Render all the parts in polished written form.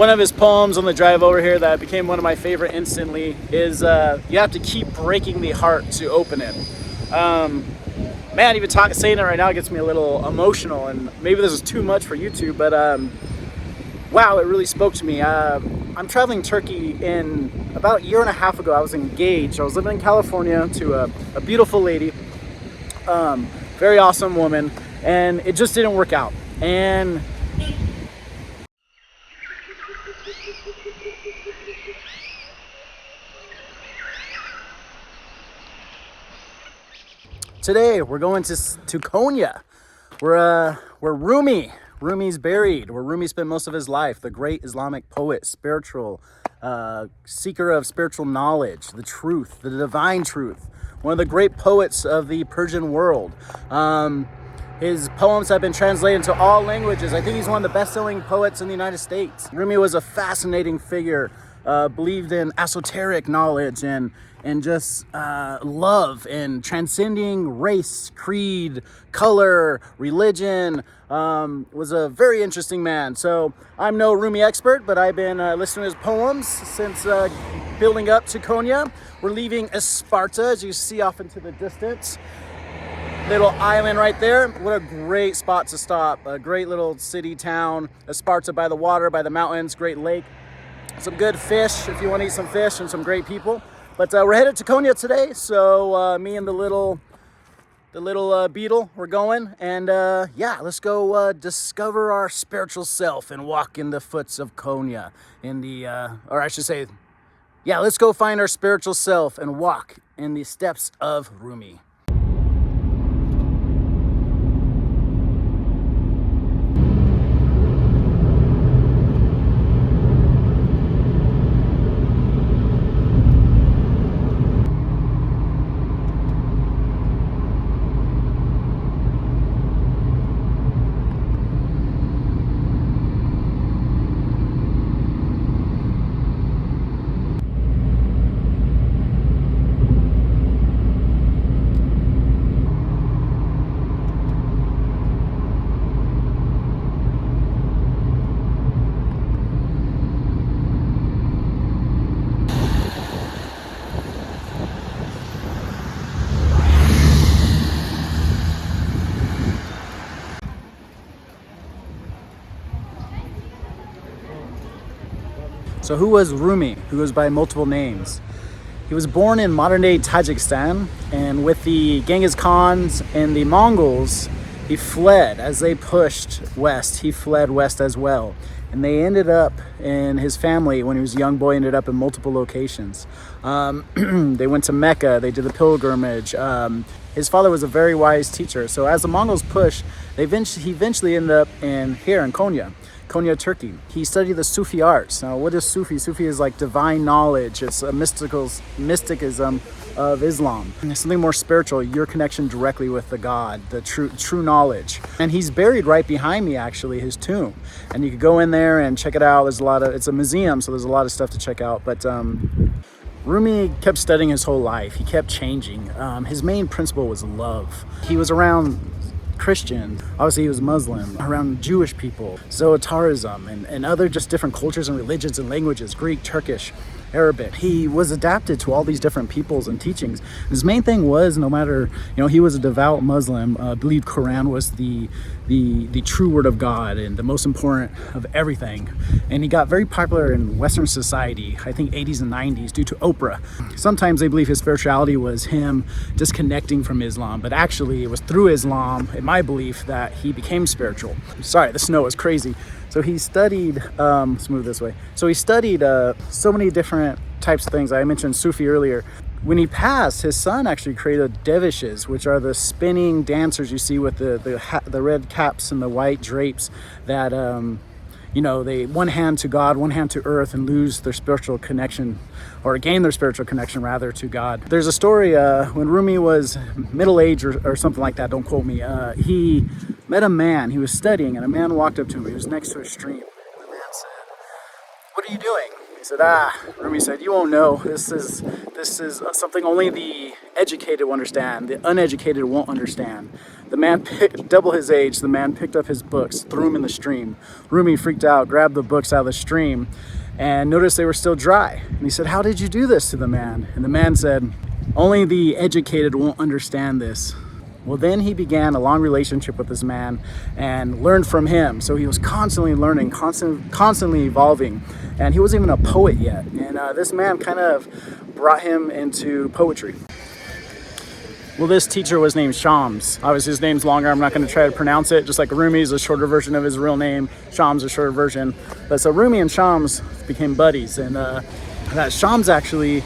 One of his poems on the drive over here that became one of my favorite instantly is you have to keep breaking the heart to open it. Man, even saying it right now gets me a little emotional, and maybe this is too much for YouTube, but wow, it really spoke to me. I'm traveling Turkey in about a year and a half ago. I was engaged. I was living in California to a beautiful lady, very awesome woman, and it just didn't work out. And today we're going to Konya, where Rumi's buried, where Rumi spent most of his life, the great Islamic poet, spiritual seeker of spiritual knowledge, the truth, the divine truth, one of the great poets of the Persian world. His poems have been translated into all languages. I think he's one of the best-selling poets in the United States. Rumi was a fascinating figure, believed in esoteric knowledge and just love and transcending race, creed, color, religion. Was a very interesting man. So I'm no Rumi expert, but I've been listening to his poems since building up to Konya. We're leaving Sparta, as you see off into the distance. Little island right there. What a great spot to stop. A great little city town. Sparta by the water, by the mountains, great lake. Some good fish if you want to eat some fish, and some great people. But we're headed to Konya today, so me and the little beetle, we're going, and yeah, let's go discover our spiritual self and walk in the foots of Konya, or I should say, yeah, let's go find our spiritual self and walk in the steps of Rumi. So who was Rumi, who goes by multiple names? He was born in modern-day Tajikistan, and with the Genghis Khans and the Mongols, he fled. As they pushed west, he fled west as well. And they ended up, in his family, when he was a young boy, ended up in multiple locations. They went to Mecca, they did the pilgrimage. His father was a very wise teacher. So as the Mongols pushed, he eventually ended up here in Konya, Turkey. He studied the Sufi arts. Now, what is Sufi? Sufi is like divine knowledge. It's a mysticism of Islam. And it's something more spiritual, your connection directly with the God, the true knowledge. And he's buried right behind me, actually, his tomb. And you could go in there and check it out. It's a museum, so there's a lot of stuff to check out. But Rumi kept studying his whole life. He kept changing. His main principle was love. He was around Christian, obviously he was Muslim, around Jewish people, Zoroastrianism, and other just different cultures and religions and languages, Greek, Turkish, Arabic. He was adapted to all these different peoples and teachings. His main thing was, no matter, he was a devout Muslim, believed Quran was the true word of God and the most important of everything. And he got very popular in Western society, I think 80s and 90s, due to Oprah. Sometimes they believe his spirituality was him disconnecting from Islam, but actually it was through Islam, in my belief, that he became spiritual. Sorry, the snow is crazy. So he studied, let's move this way. So he studied so many different types of things. I mentioned Sufi earlier. When he passed, his son actually created dervishes, which are the spinning dancers you see with the red caps and the white drapes that, they one hand to God, one hand to earth, and lose their spiritual connection, or gain their spiritual connection rather, to God. There's a story when Rumi was middle-aged or something like that, don't quote me, he met a man. He was studying, and a man walked up to him. He was next to a stream. The man said, "What are you doing?" He said, Rumi said, you won't know. This is something only the educated will understand. The uneducated won't understand. The man double his age, the man picked up his books, threw them in the stream. Rumi freaked out, grabbed the books out of the stream, and noticed they were still dry. And he said, how did you do this to the man? And the man said, only the educated won't understand this. Well, then he began a long relationship with this man and learned from him. So he was constantly learning, constantly evolving. And he wasn't even a poet yet. And this man kind of brought him into poetry. Well, this teacher was named Shams. Obviously, his name's longer. I'm not going to try to pronounce it. Just like Rumi is a shorter version of his real name, Shams is a shorter version. But so Rumi and Shams became buddies. And that Shams actually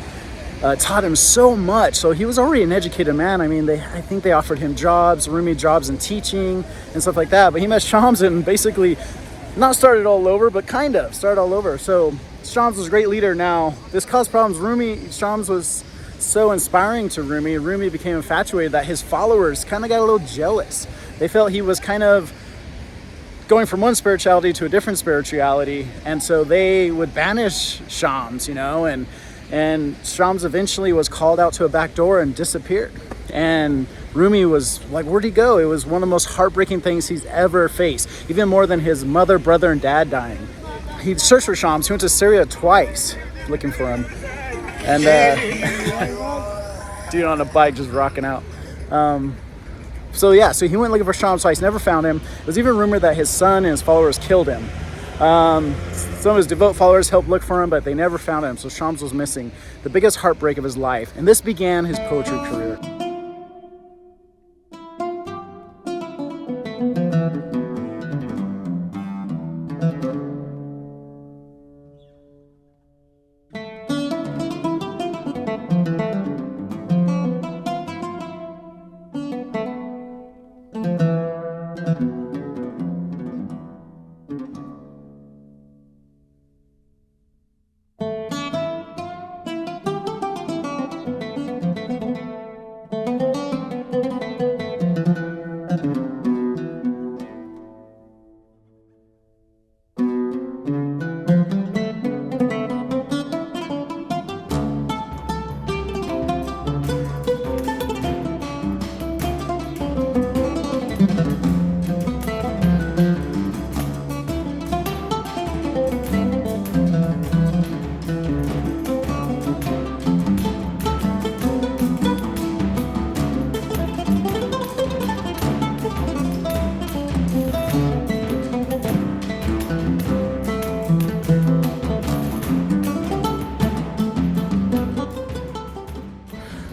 taught him so much. So he was already an educated man. I mean, I think they offered him jobs, Rumi jobs in teaching and stuff like that. But he met Shams and basically not started all over, but kind of started all over. So Shams was a great leader. Now, this caused problems. Shams was so inspiring to Rumi. Rumi became infatuated that his followers kind of got a little jealous. They felt he was kind of going from one spirituality to a different spirituality. And so they would banish Shams, and Shams eventually was called out to a back door and disappeared. And Rumi was like, where'd he go? It was one of the most heartbreaking things he's ever faced, even more than his mother, brother, and dad dying. He searched for Shams. He went to Syria twice looking for him. And dude on a bike just rocking out. So he went looking for Shams twice, never found him. It was even rumored that his son and his followers killed him. Some of his devout followers helped look for him, but they never found him. So Shams was missing, the biggest heartbreak of his life. And this began his poetry career.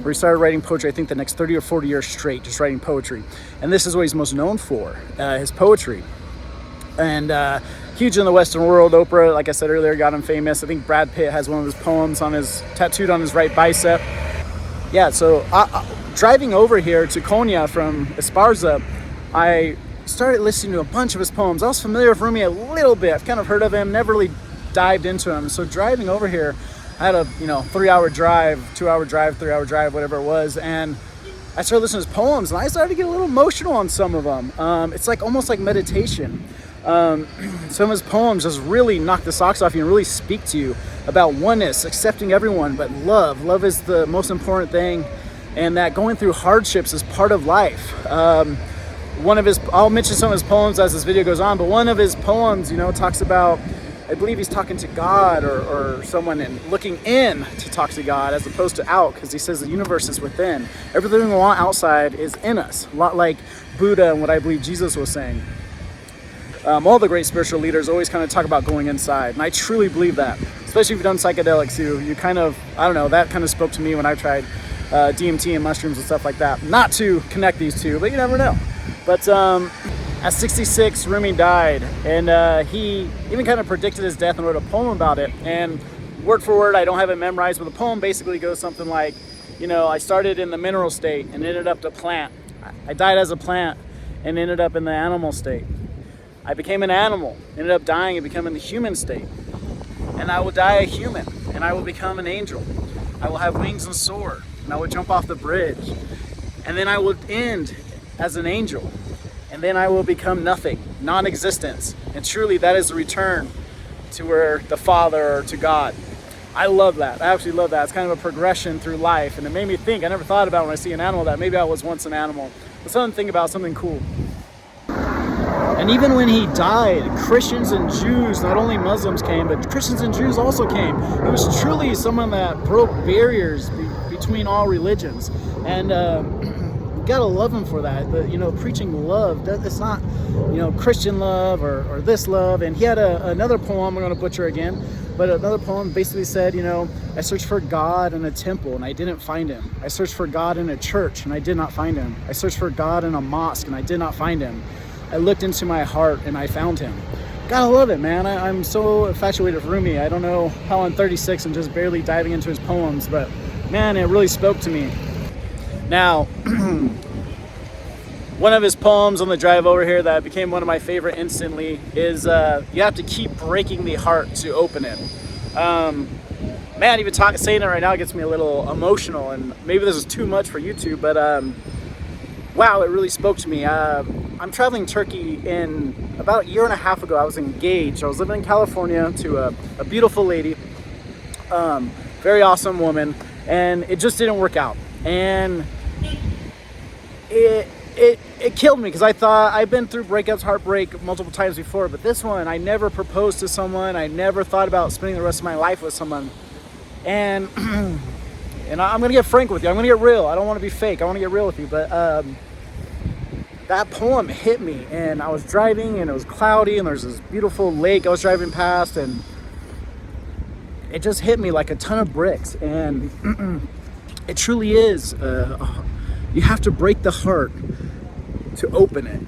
He started writing poetry, I think, the next 30 or 40 years straight, just writing poetry. And this is what he's most known for, his poetry. And huge in the Western world. Oprah, like I said earlier, got him famous. I think Brad Pitt has one of his poems tattooed on his right bicep. Yeah, so driving over here to Konya from Esparza, I started listening to a bunch of his poems. I was familiar with Rumi a little bit. I've kind of heard of him, never really dived into him. So driving over here, I had a 3-hour drive, 2-hour drive, 3-hour drive, whatever it was, and I started listening to his poems, and I started to get a little emotional on some of them. It's like almost like meditation. Some of his poems just really knock the socks off you and really speak to you about oneness, accepting everyone, but love. Love is the most important thing, and that going through hardships is part of life. I'll mention some of his poems as this video goes on, but one of his poems, talks about, I believe he's talking to God or someone and looking in to talk to God as opposed to out, because he says the universe is within. Everything we want outside is in us, a lot like Buddha and what I believe Jesus was saying. All the great spiritual leaders always kind of talk about going inside, and I truly believe that, especially if you've done psychedelics. You kind of, that kind of spoke to me when I tried DMT and mushrooms and stuff like that. Not to connect these two, but you never know. But at 66, Rumi died, and he even kind of predicted his death and wrote a poem about it. And word for word, I don't have it memorized, but the poem basically goes something like, I started in the mineral state and ended up a plant. I died as a plant and ended up in the animal state. I became an animal, ended up dying and becoming the human state. And I will die a human, and I will become an angel. I will have wings and soar, and I will jump off the bridge. And then I will end as an angel. And then I will become nothing, non-existence. And truly that is the return to where the Father or to God. I love that. I absolutely love that. It's kind of a progression through life, and it made me think. I never thought about when I see an animal that maybe I was once an animal. But something to think about, something cool. And even when he died, Christians and Jews, not only Muslims came, but Christians and Jews also came. He was truly someone that broke barriers between all religions. And you gotta love him for that. But, you know, preaching love, it's not, you know, Christian love or this love. And he had another poem, I'm gonna butcher again, but another poem basically said, you know, I searched for God in a temple and I didn't find him. I searched for God in a church and I did not find him. I searched for God in a mosque and I did not find him. I looked into my heart and I found him. Gotta love it, man. I'm so infatuated with Rumi. I don't know how I'm 36 and just barely diving into his poems, but man, it really spoke to me. Now, one of his poems on the drive over here that became one of my favorite instantly is you have to keep breaking the heart to open it. Man, even saying it right now gets me a little emotional, and maybe this is too much for YouTube, but wow, it really spoke to me. I'm traveling Turkey in about a year and a half ago. I was engaged. I was living in California to a beautiful lady, very awesome woman, and it just didn't work out. And it killed me because I thought I've been through breakups, heartbreak multiple times before, but this one, I never proposed to someone. I never thought about spending the rest of my life with someone. And and I'm gonna get frank with you. I'm gonna get real. I don't want to be fake. I want to get real with you. But that poem hit me, and I was driving, and it was cloudy, and there's this beautiful lake I was driving past, and it just hit me like a ton of bricks. And it truly is. You have to break the heart to open it.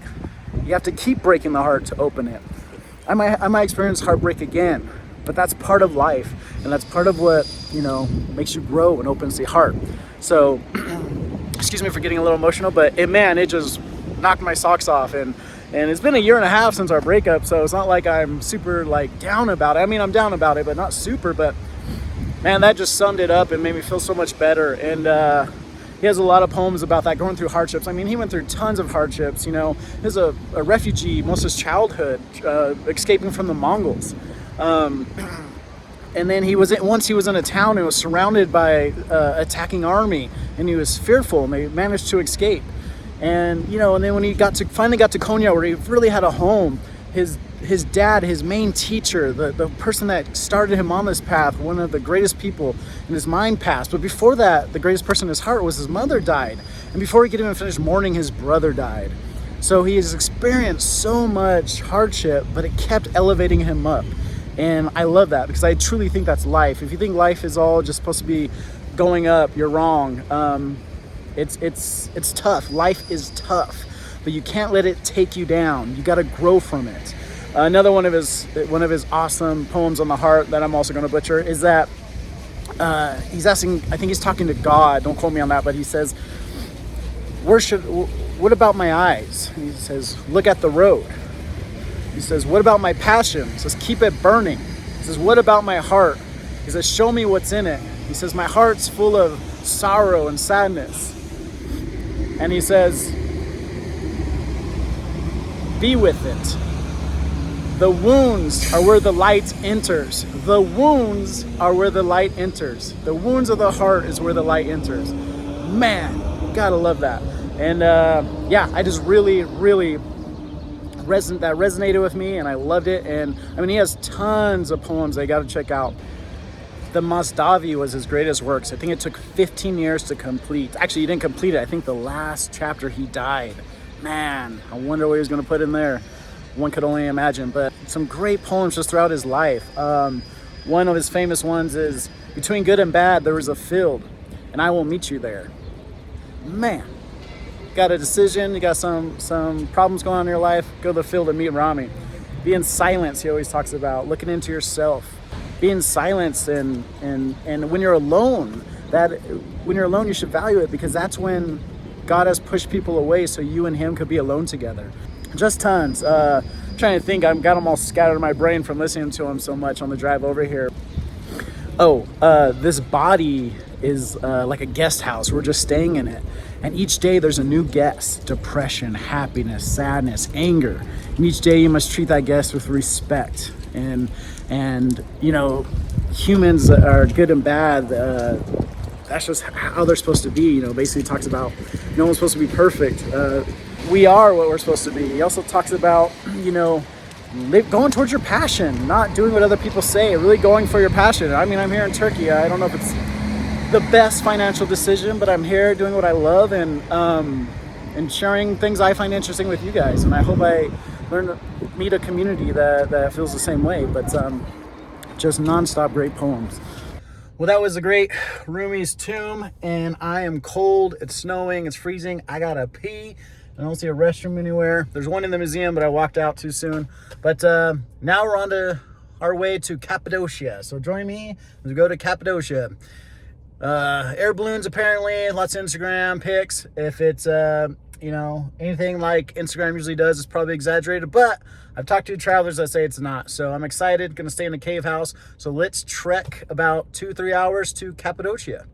You have to keep breaking the heart to open it. I might experience heartbreak again, but that's part of life, and that's part of what, you know, makes you grow and opens the heart. So, excuse me for getting a little emotional, but it just knocked my socks off, and it's been a year and a half since our breakup, so it's not like I'm super like down about it. I mean, I'm down about it, but not super. But man, that just summed it up and made me feel so much better. And he has a lot of poems about that, going through hardships. I mean, he went through tons of hardships. You know, he was a refugee most of his childhood, escaping from the Mongols. And then once he was in a town and was surrounded by attacking army, and he was fearful, and they managed to escape. And you know, and then when he finally got to Konya, where he really had a home, his dad, his main teacher, the person that started him on this path, one of the greatest people in his mind, passed. But before that, the greatest person in his heart was his mother died. And before he could even finish mourning, his brother died. So he has experienced so much hardship, but it kept elevating him up. And I love that, because I truly think that's life. If you think life is all just supposed to be going up, you're wrong. It's tough. Life is tough, but you can't let it take you down. You got to grow from it. Another one of his awesome poems on the heart that I'm also going to butcher is that he's asking. I think he's talking to God. Don't quote me on that, but he says, what about my eyes? And he says, look at the road. He says, what about my passion? He says, keep it burning. He says, what about my heart? He says, show me what's in it. He says, my heart's full of sorrow and sadness. And he says, be with it. The wounds are where the light enters. The wounds are where the light enters. The wounds of the heart is where the light enters. Man, gotta love that. And yeah, I just really that resonated with me, and I loved it. And I mean, he has tons of poems that you gotta check out. The Mawlānā was his greatest works. I think it took 15 years to complete. Actually, he didn't complete it. I think the last chapter he died. Man, I wonder what he was gonna put in there. One could only imagine. But some great poems just throughout his life. One of his famous ones is, between good and bad there is a field, and I will meet you there. Man, got a decision, you got some problems going on in your life, go to the field and meet Rami. Be in silence, he always talks about, looking into yourself. Be in silence, and when you're alone, you should value it, because that's when God has pushed people away so you and him could be alone together. Just tons. I'm trying to think. I've got them all scattered in my brain from listening to him so much on the drive over here. This body is like a guest house. We're just staying in it. And each day there's a new guest. Depression, happiness, sadness, anger. And each day you must treat that guest with respect and you know, humans are good and bad. That's just how they're supposed to be. You know, basically talks about no one's supposed to be perfect. We are what we're supposed to be. He also talks about, you know, going towards your passion, not doing what other people say, really going for your passion. I mean, I'm here in Turkey. I don't know if it's the best financial decision, but I'm here doing what I love and sharing things I find interesting with you guys. And I hope I learn to meet a community that feels the same way, but just nonstop great poems. Well, that was the great Rūmī's tomb, and I am cold. It's snowing, it's freezing. I gotta pee. I don't see a restroom anywhere. There's one in the museum, but I walked out too soon. But now we're on to our way to Cappadocia. So join me as we go to Cappadocia. Air balloons, apparently, lots of Instagram pics. If it's, you know, anything like Instagram usually does, it's probably exaggerated, but I've talked to travelers that say it's not. So I'm excited, gonna stay in a cave house. So let's trek about 2-3 hours to Cappadocia.